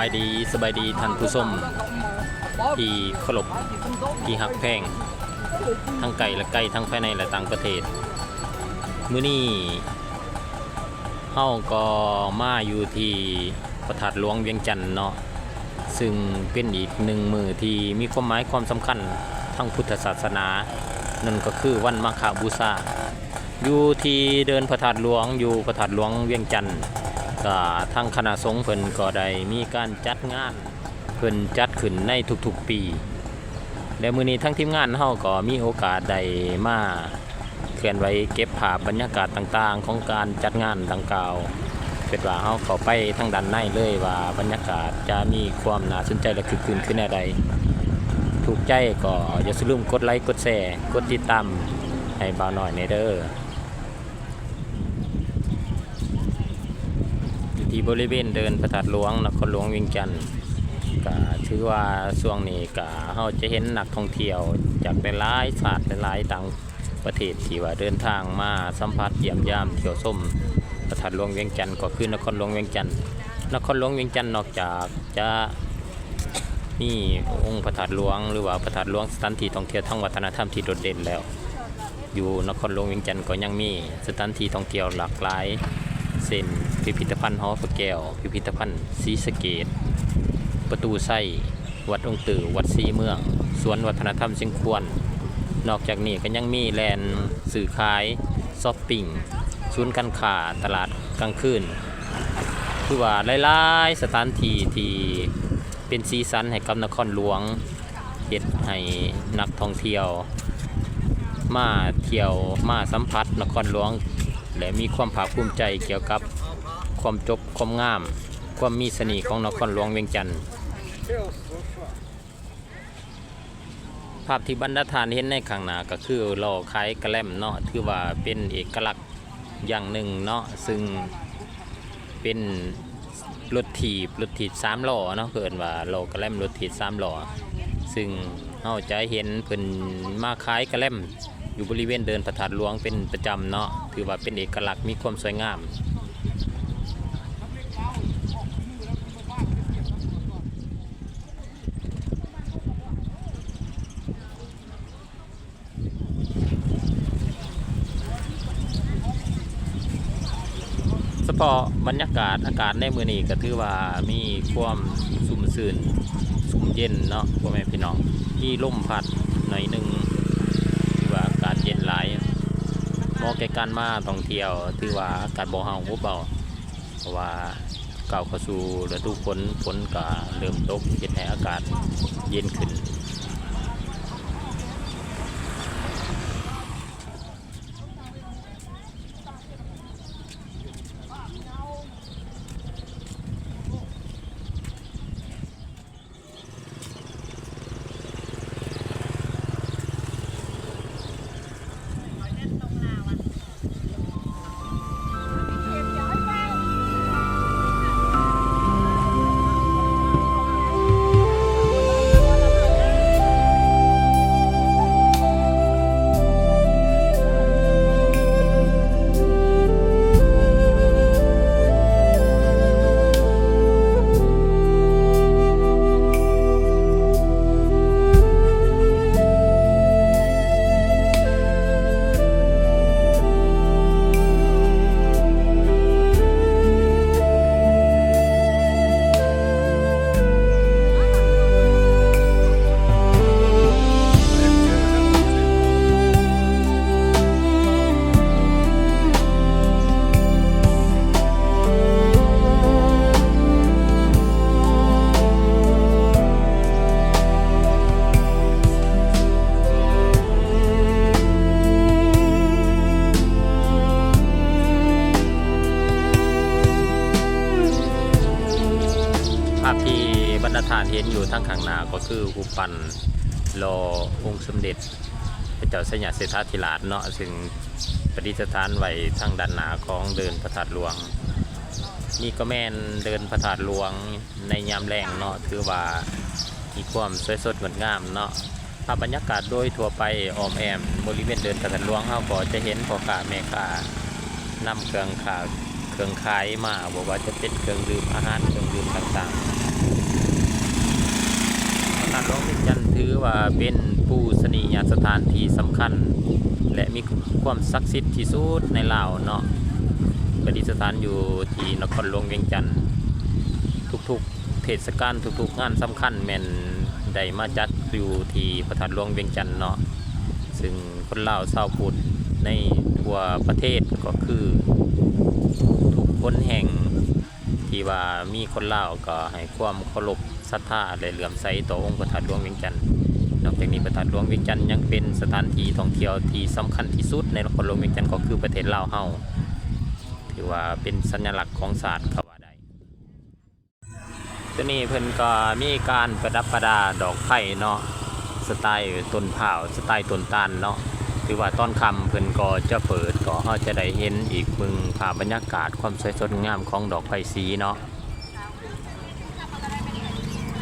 สบายดีท่านผู้ชมที่เคารพที่ฮักแพงทั้งไกลและใกล้ทั้งภายในและต่างประเทศมื้อนี้เฮาก็มาอยู่ที่พระธาตุหลวงเวียงจันทน์เนาะซึ่งเป็นอีกหนึ่งมื้อที่มีความหมายความสำคัญทางพุทธศาสนานั่นก็คือวันมาฆบูชาอยู่ที่เดินพระธาตุหลวงอยู่พระธาตุหลวงเวียงจันทน์ก็ทางคณะสงฆ์เพิ่นก็ได้มีการจัดงานเพิ่นจัดขึ้นในทุกๆปีและมื้อนี้ทั้งทีมงานเฮาก็มีโอกาสได้มาเคลื่อนไหวเก็บภาพบรรยากาศต่างๆของการจัดงานดังกล่าวเป็นว่าเฮาเข้าไปทางด้านในเลยว่าบรรยากาศจะมีความน่าสนใจและคึกคืนขึ้นแนวใดถูกใจก็อย่าลืมกดไลค์กดแชร์กดติดตามให้บ่าวน้อยในเด้อที่บริเวณเดินพระธาตุหลวงนครหลวงเวียงจันทน์ก็ถือว่าช่วงนี้ก็เฮาจะเห็นนักท่องเที่ยวจากหลายๆชาติหลายต่างประเทศที่ว่าเดินทางมาสัมผัสเยี่ยมยามเที่ยวชมพระธาตุหลวงเวียงจันทน์ก็คือนครหลวงเวียงจันทน์นครหลวงเวียงจันทน์นอกจากจะมีองค์พระธาตุหลวงหรือว่าพระธาตุหลวงสถานที่ท่องเที่ยวทางวัฒนธรรมที่โดดเด่นแล้วอยู่นครหลวงเวียงจันทน์ก็ยังมีสถานที่ท่องเที่ยวหลากหลายเช่นพิพิธภัณฑ์หอพระแก้วพิพิธภัณฑ์ศรีสะเกษประตูไส้วัดองค์ตื่อวัดสีเมืองสวนวัฒนธรรมเชียงควนนอกจากนี้ก็ยังมีแลนด์สื่อขายช้อปปิ้งศูนย์การค้าตลาดกลางคืนคือว่าหลายๆสถานที่ที่เป็นสีสันให้กับนครหลวงเฮ็ดให้นักท่องเที่ยวมาเที่ยวมาสัมผัสนครหลวงและมีความภาคภูมิใจเกี่ยวกับความจบความงามความมีเสน่ห์ของนครหลวงเวียงจันทน์ภาพที่บรรดาทานเห็นในข้างหน้าก็คือหล่อคล้ายกระแลมเนาะถือว่าเป็นเอกลักษณ์อย่างหนึ่งเนาะซึ่งเป็นรถถีบ3ล้อเนาะเพิ่นว่าหล่อกระแลมรถถีบ3ล้อซึ่งเฮาจะเห็นเพิ่นมาคล้ายกระแลมอยู่บริเวณเดินพระธาตุหลวงเป็นประจำเนาะถือว่าเป็นเอกลักษณ์มีความสวยงามเฉพาะบรรยากาศอากาศในมื้อนี้ก็ถือว่ามีความชุ่มชื่นชุ่มเย็นเนาะพ่อแม่พี่น้องมีลมพัดหน่อยนึงถือว่าอากาศเย็นหลายเหมาะแก่การมาท่องเที่ยวถือว่าอากาศบ่ฮ้อนบ่เบาเพราะว่าก้าวเข้าสู่ฤดูฝนก็เริ่มตกเฮ็ดให้อากาศเย็นขึ้นภาพที่บรรดาทานเห็นอยู่ทั้งข้างหน้าก็คือรูปปั้นรอองค์สมเด็จพระเจ้าสยามเศรษฐาธิราชเนาะซึ่งประดิษฐานไว้ทางด้านหน้าของเดินพระธาตุหลวงนี่ก็แม่นเดินพระธาตุหลวงในยามแรงเนาะถือว่ามีความสวยสดงดงามเนาะภาพบรรยากาศโดยทั่วไปอ้อมแอมบริเวณเดินพระธาตุหลวงเราก็จะเห็นพ่อค้าแม่ค้านำเครื่องขายมาบอกว่าจะเป็นเครื่องดื่มอาหารเครื่องดื่มต่างๆ ว่าเป็นปูชนียสถานที่สำคัญและมีความศักดิ์สิทธิ์ที่สุดในลาวเนาะประดิษฐานอยู่ที่นครหลวงเวียงจันทน์ทุกๆเทศกาลทุกๆงานสำคัญแม่นได้มาจัดอยู่ที่พระธาตุหลวงเวียงจันทน์เนาะซึ่งคนลาวชาวพุทธในทั่วประเทศก็คือทุกคนแห่งที่ว่ามีคนลาวก็ให้ความเคารพศรัทธาและเหลื่อมใสต่อองค์พระธาตุหลวงเวียงจันทน์นอกจากนี้พระธาตุหลวงเวียงจันทน์ยังเป็นสถานที่ท่องเที่ยวที่สำคัญที่สุดในนครหลวงเวียงจันทน์ก็คือประเทศลาวเฮาถือว่าเป็นสัญลักษณ์ของศาสตร์เขาว่าได้ตัวนี้เพิ่นก็มีการประดับประดาดอกไผ่เนาะสไตล์ต้นเผาสไตล์ต้นตาลเนาะถือว่าตอนค่ำเพิ่นก็จะเปิดก็เฮาจะได้เห็นอีกมึงภาพบรรยากาศความสวยสดงามของดอกไผ่สีเนาะ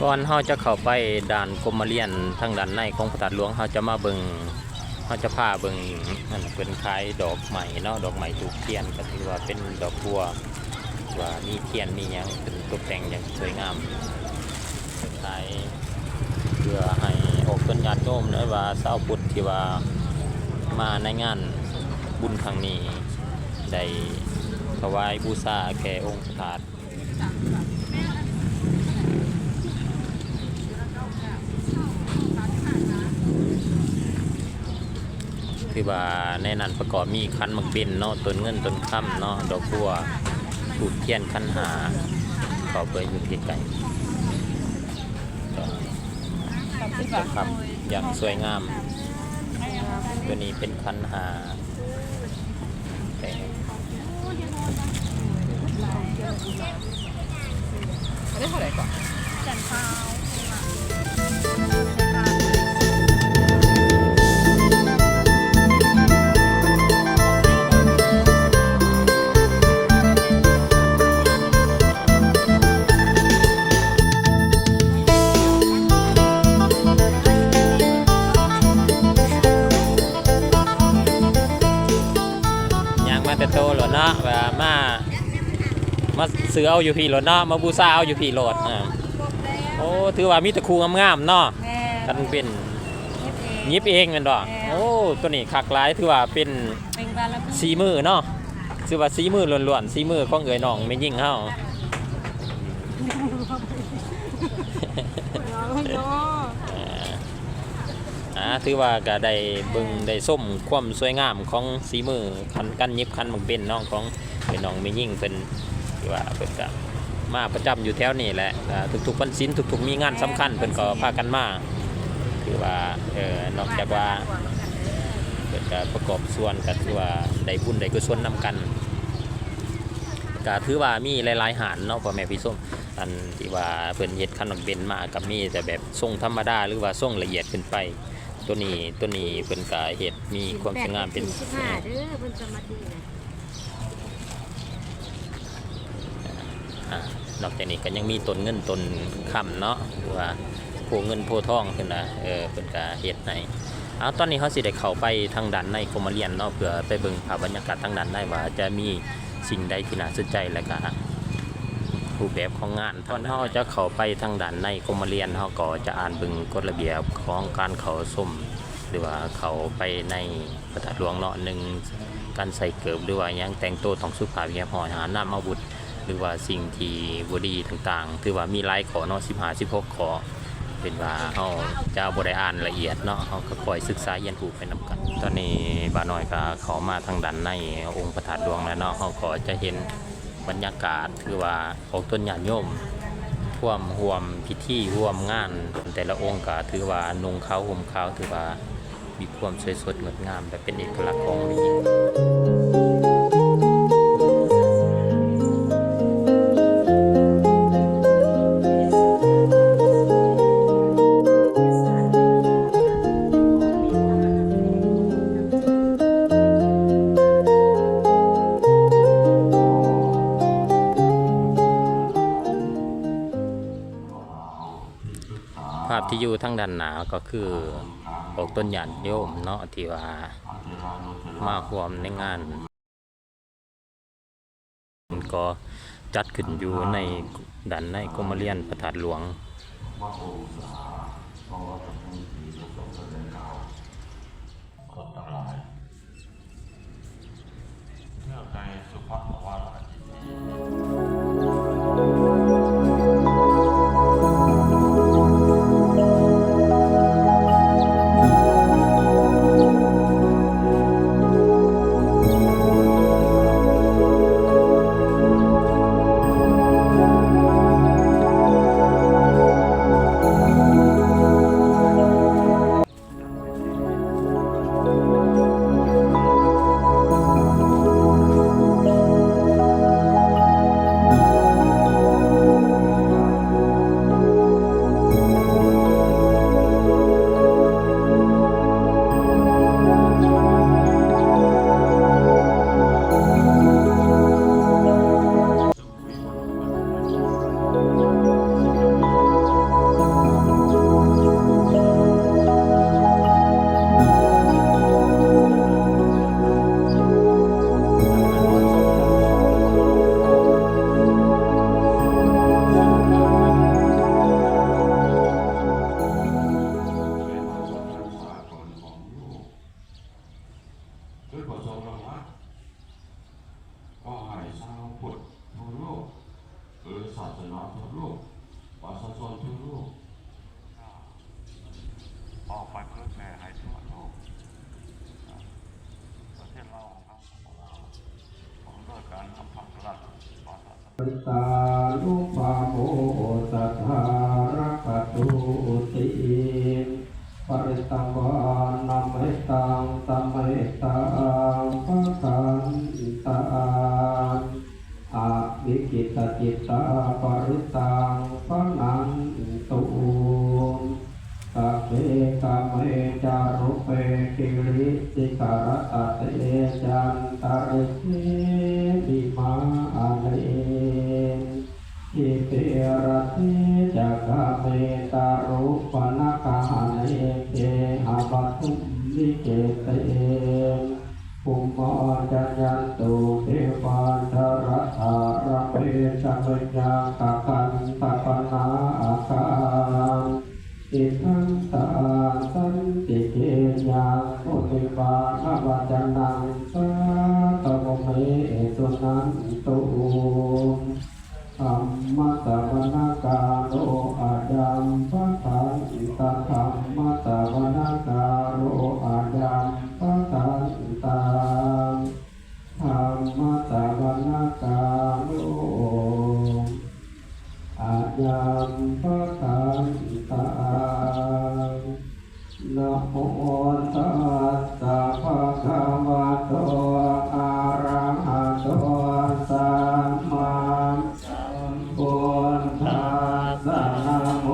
ก่อนเฮาจะเข้าไปด่านกรมเรียนทางด้านในของพระธาตุหลวงเฮาจะมาเบิ่งเฮาจะพาเบิ่งนั่นเป็นคล้ายดอกใหม่เนาะดอกใหม่ถูกเทียนก็ถือว่าเป็นดอกบัวว่ามีเทียนมีหยังเป็นตกแต่งอย่างสวยงามคล้ายเพื่อให้ออกต้นญาติโยมเนาะว่าชาวพุทธที่ว่ามาในงานบุญครั้งนี้ได้ถวายบูชาแก่องค์พระธาตุคือว่าในนั้นประกอบมีคันมักเป็นเนาะต้นเงินต้นค่ำเนาะดอกบัวถูกเทียนคันหาขอเปิดอยู่ไกลๆครับอย่างสวยงามตัวนี้เป็นคันหาได้เท่าไหร่ก่อนจันทราแต่โตหรอเนาะว่ามาซื้อเอาอยู่พี่หรอเนาะมาบูชาเอาอยู่พี่โหลดโอ้ถือว่ามีตะคูงามๆเนาะกันเป็นยิบเองแม่นบ่โอ้ตัวนี้คักหลายถือว่าเป็นสีมือเนาะถือว่าสีมือล้วนๆสีมือของเอ๋ยน้องแม่ยิ่งเฮาถือว่าก็ได้เบิ่งได้ส้มความสวยงามของสีมือคันกันยิบคันมักเป็นน้องของเป็นน้องไม่ยิ่งเป็นที่ว่าเพิ่นก็มาประจำอยู่แถวนี้แหละทุกๆวันศีลทุกๆมีงานสำคัญเพิ่นก็พากันมาถือว่านอกจากว่าเพิ่นก็ประกอบส่วนก็ถือว่าได้บุญได้กุศลนำกันก็ถือว่ามีหลายๆหานเนาะพ่อแม่พี่ส้มอันที่ว่าเพิ่นเฮ็ดคันมักเป็นมากับมีแต่แบบทรงธรรมดาหรือว่าทรงละเอียดขึ้นไปตัวนี้เป็นกายเห็ดมีความสวยงามเป็นนอกจากนี้ก็ยังมีต้นเงินต้นคำเนาะว่าโพเงินโพทองขึ้นนะเป็นกายเห็ดในตอนนี้เขาสิได้เข้าไปทางด้านในกรมเรียนเนาะเพื่อไปเบิ่งภาพบรรยากาศทางด้านในว่าจะมีสิ่งใดที่น่าสนใจและก็รูปแบบของงานตอนเขาจะเข้าไปทางด้านในกรมเรียนเขาก็จะอ่านเบิ่งกฎระเบียบของการเข้าชมหรือว่าเข้าไปในพระธาตุหลวงเนาะหนึ่งการใส่เกิบหรือว่ายังแต่งตัวต้องสุภาพเรียบร้อยหาน้ำอาวุธหรือว่าสิ่งที่บ่ดีต่างๆถือว่ามีหลายข้อเนาะ15-16ข้อเป็นว่าเขาจะบ่ได้อ่านละเอียดเนาะเขาก็คอยศึกษาเรียนรู้ไปนำกันตอนนี้บ่าน้อยก็เข้ามาทางด้านในองค์พระธาตุหลวงแล้วเนาะเขาก็จะเห็นบรรยากาศคือว่าออกต้นญาติโยมร่วมพิธีร่วมงานแต่ละองค์ก็ถือว่านุ่งขาวห่มขาวถือว่ามีความสวยสดงดงามแบบเป็นเอกลักษณ์ของมันยิ่งภาพที่อยู่ทั้งด้านหน้าก็คือออกต้นญาติโยมเนาะที่ว่ามาร่วมในงานก็จัดขึ้นอยู่ในด้านในกรมเรียนพระธาตุหลวง ขอทำให้ดีประสบผลในข่าวคนทั้งหลายเพื่อใจสุภาพวาระจิตติ ด้วยประสงค์แล้วว่าก็ให้ชาวพุทธทั่วโลกหรือศาสนาทั่วโลกประชาชนทั่วโลกออกไปเพื่อแผ่ให้ทั่วโลกประเทศเราของเราผมด้วยการทำพักรัฐปริตาลุปาโมสัทธารกตุติปริตังวานามิตังตัมมิตังปะคันตังอาวิกิตจิตตาปริตังปะนันตุกะเปกะเมจารุเปกิริสิกรตะเตจันตริเสวิมาเลอิเปรติจักขเมตารุปนักขาเนเกหะปัตตุมิเกเตภูมิจัญญันตุเทวาจรัตถาระเปจัมญาคคันตปนาอาคาอิทังตาสันติเกยังโอติปาณวัจนังสัตตะเมสุนันตุธรรมะสวนาการโรอายัมปะทันตาธรรมะสวนาการโรอายัมปะทันตาธรรมะสวนาการโรอายัมปะทันตานะโมตัสสะภะคะวะโตอะระหะโตสัมมาสัมพุทธัสสะนะโม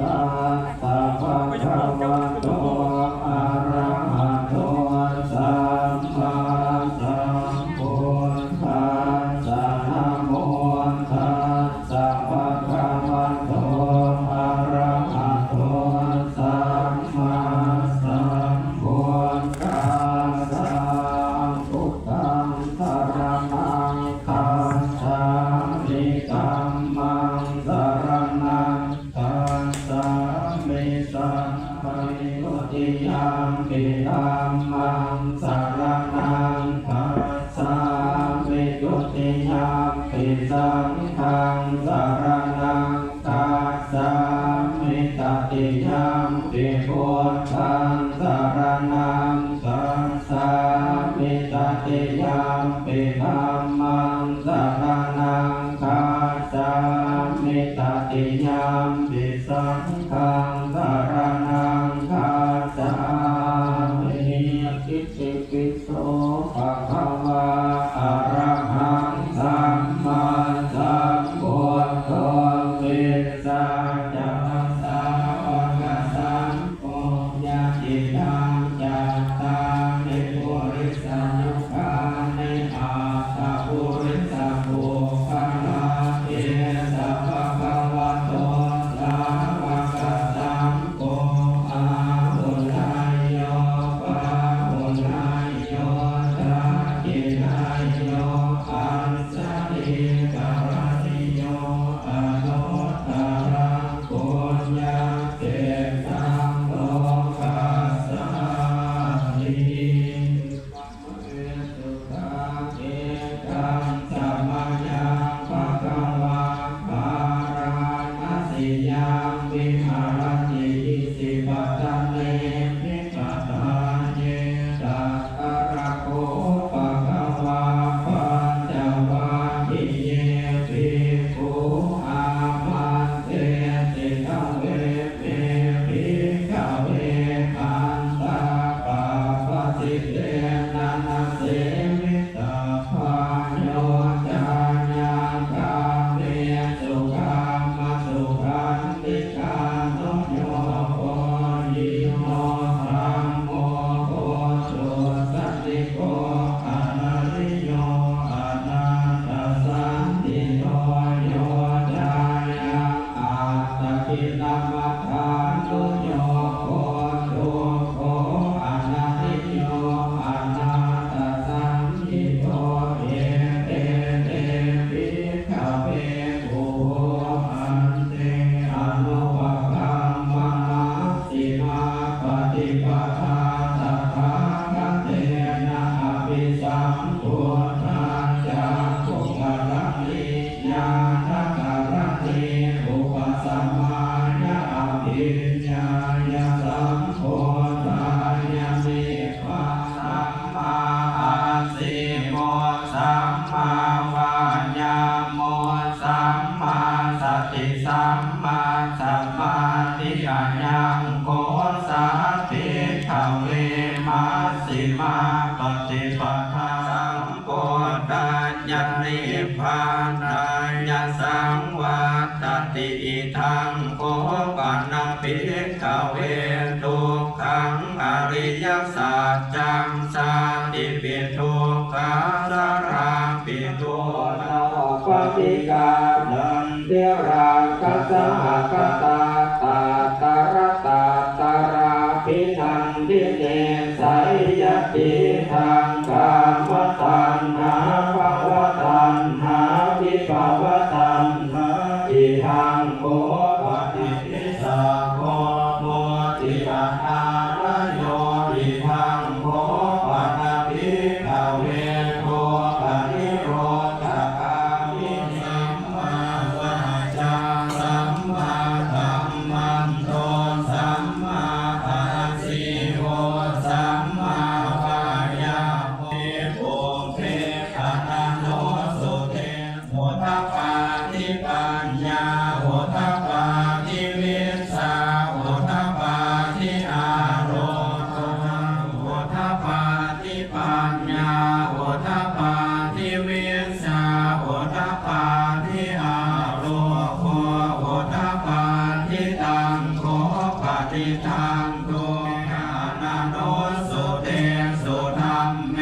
ตัสสะภะคะวะโตอะระหะโตสัมมาสัมพุทธัสสะนะโมตัสสะภะคะวะโตอะระหะโตสัมมาสัมพุทธัสสะพุทธังสรณังคัจฉามิธัมมังสรณังคัจฉามิสังฆังตุติยมปิธัมมังสรณังคัจฉามิตุติยมปิสังฆังสรณังคัจฉามิตติยมปิพุทธังสรณังคัจฉามิตติยมปิธัมมังสรณังคัจฉามิตติยมปิสังฆังสรณังคัจฉามิอิติปิโสภะคะวะอะระหังสัมมาสัมพุทโธวิสัจจะสาวกสัมโฆญาติยังจัตตานิปุริสายุคานิอาตาปุริสาภูคาลาเอสะภะคะวะโตสาวกสัมโฆอาหุลายโยปะหุลายโยตระกิลายโยอัสสะริกะระติโยอโนตตะระโก ยังวิหารติอิสิปัตตะเนภิกขตาเยตัสสะระโคปะคะวาปัญจวัคคีย์เยภิกขุอามันเตติฆะเวเมภิกขเวคันตาปะปะสิเตนะนะเสมิตาภาโยจาญากาเมสุขามสุขันติกานุโยโกยิโมธัมโมโกสุสัตติโกอนาริโยอนาตสันติโยโยจายังอัตตกิลมัฏฐานุโยโกตุโกอนาริโยอนาตสันติโยเอเตเตภิกขเวอุอันเตอนุปกัมมนาสิมาปฏิปทาตถาคตเตนะอภิสัมพุทธาจากขุกรณิญาณการณิอุปสัมมาญะอภิญญายะสัมโพธายะสิกขาสัมมาอาสิโมสัมมาวายาโมสัมมาสติสัมมาสัมมาทิฏฐิยังโกสัพพิขเวมัสสิมาปฏิปทาสัมโพธัญญนิพพานายสังวัตติอิทังโกปันนะภิกขเวทุกขังอริยสัจจังสาติปิทุกขาราราปิทุนาปฏิกานันเดราคัสสะกตาตาตาระตาตาราภินันทิเนไสยติทางกามตัณหาภวตัณหาวิภวตัณหาอิทังโกปฏิปิสาโกโมติอานาลโยอิทังโกปะภิกขเวโกปนิโรธคามิสัมมาวาจาสัมมากัมมันโตสัมมาอาชีโวสัมมาวายาโมโภเพขณะโนสุเตโหทปาทิปัญญาโหทปาทิวิสสาโหทปาทิอาโรโกโหทปาทิปัญญาโหทปาทิวิสสาโหทปาทิอาโรโกโหทปาทิตังโกปฏิตังโกญาณโนสุเตสุธัมเม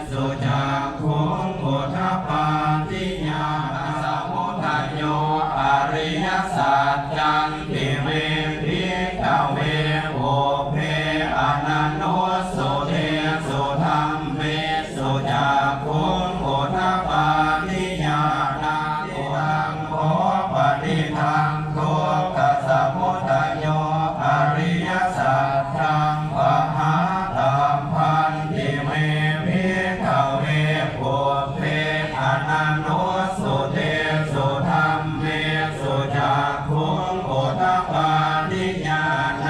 สุจักขุงโหทปาทิญาณสมุทัยโยอริยสัจจังติเวภิกขเวโอเพอนันโนสุเตสุธัมเมสุจักขุงโหทปาทิญาณทิตังโกปฏิทังโกกัสสมุทัยโยอริยสัจจังปะหาตัมพันธิเมภิกขเวโอเพอนันโนสุเตสุธัมเมสุจักขุงโหทปาทิญาณ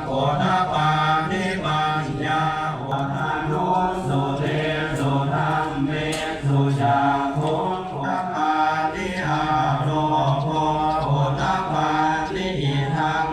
โหทปาทิปัญญาโหทโนสุเตสุธัมเมสุจักขุงโหทปาทิอาโรโกโหทปาทิอิทัง